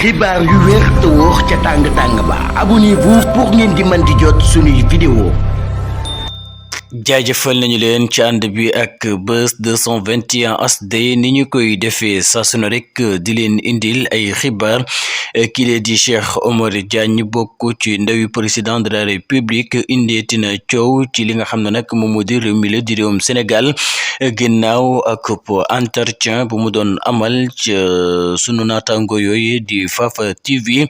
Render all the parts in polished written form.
xibaar yu wér te wóor ca tàng ba abonnez-vous pour ngeen di mën di jot suñuy vidéo. jaajëfal nañu leen ci ànd bi ak Buzz 221 HD ni ñu koy defee saa su ne rek di leen indil ay xibaar kile di Cheikh Omar Diagne bokk ci ndawi président de la république indeeti na coow ci li nga xam ne nag moom moo di réew mi la di réewum Sénégal ginnaaw ak entretien bu mu doon amal ci sunu naataango yooyu di Fafa TV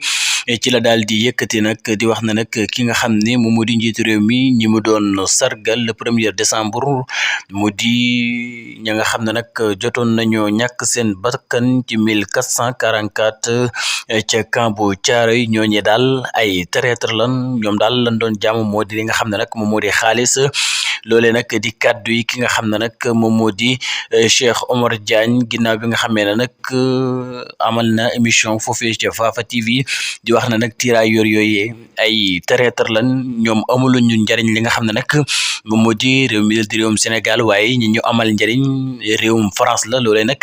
ci la daal di yëkkati nag di wax na nag ki nga xam ne moom moo di njiitu réew mi ñi mu doon sargal le 1er décembre mu di ña nga xam ne nag jotoon nañoo ñàkk seen bakkan ci 1444 ca camp bu Thiaroye ñooñe daal ay traître lan ñoom daal lañ doon jàmm moo di li nga xam ne nag moom moo di xaalis loolee nag di kàddu yi ki nga xam ne nag moom moo di Cheikh Omar Diagne ginnaaw bi nga xamee ne nag amal na émission foofee ca Fafa TV di wax na nag tirailleurs yooyu ay traître lan ñoom amulu ñu njariñ li nga xam ne nag moom moo di réew mi di réewum Sénégal waaye ñi ñu amal njariñ réewum France la loolee nag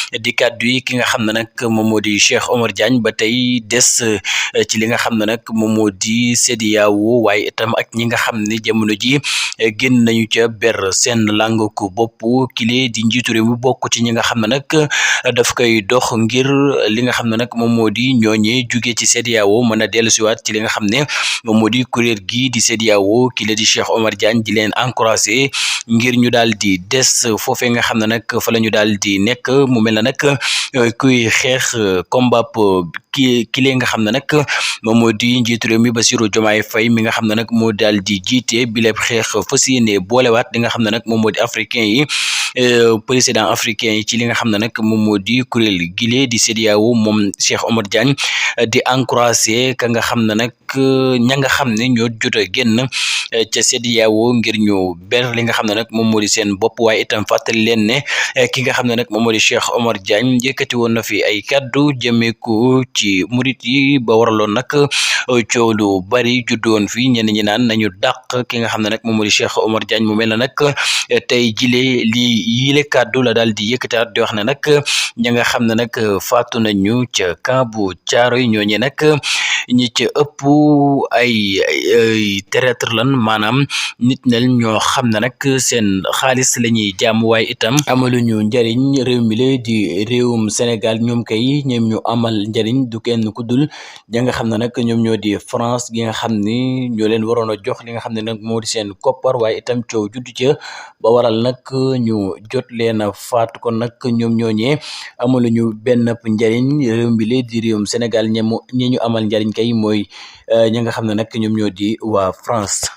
di kàddu yi ki nga xam ne nag moom moo di Cheikh Omar Diagne ba tey des ci li nga xam ne nag moom moo di CEDEAO waaye itam ak ñi nga xam ne jamono ji génn nañu ca ber seen langue ko bopp kile di njiitu réew mi bokk ci ñi nga xam ne nag daf koy dox ngir li nga xam ne nag moom moo di ñooñee jugee ci CEDEAO mën a dellusiwaat ci li nga xam ne moom moo di kuréel gi di CEDEAO kile di Cheikh Omar Diagne di leen encouragé ngir ñu daal di des foofee nga xam ne nag fa la ñu daal di nekk mu mel na nag kuy xeex combat kile nga xam ne nag moom moo di njiitu réew mi Bassirou Diomaye Faye mi nga xam ne nag moo daal di jiite bileb xeex fas yéene boolewaat li nga xam ne nag moom moo di africain yi président africain yi ci li nga xam ne nag moom moo di kuréel gile di CEDEAO moom Cheikh Omar Diagne di encouragé ka nga xam ne nag ña nga xam ne ñoo jot a génn ca CEDEAO ngir ñu ber li nga xam ne nag moom moo di seen bopp waaye itam fàttali leen ne ki nga xam ne nag moom moo di Cheikh Omar Diagne yëkkati woon na fi ay kaddu jëmee ko ci murit yi ba waraloon nag coow lu bari juddoon fi ñenn ñi naan nañu dàq ki nga xam ne nag moom moo di Cheikh Omar Diagne mu mel na nag tey jile yile kaddu la daal di yëkkataat di wax ne nag ña nga xam ne nag faatu nañu ca camp bu Thiaroye ñooñe nag ñi ca ëpp ay traître lan maanaam nit nel ñoo xam ne nag seen xaalis la ñuy jàmm waaye itam amaluñu njariñ réew mi la di réewum Sénégal ñoom kay ñoom ñu amal njariñ du kenn ku dul ña nga xam ne nag ñoom ñoo di France gi nga xam ni ñoo leen waroon a jox li nga xam ne nag moo di seen koppar waaye itam coow juddu ca ba waral nag ñu jot leen a faat kon nag ñoom ñooñee amaluñu benn njariñ réew mi la di réewum Sénégal ñi ñu amal njariñ kay mooy ñi nga xam ne nag ñoom ñoo di waa France.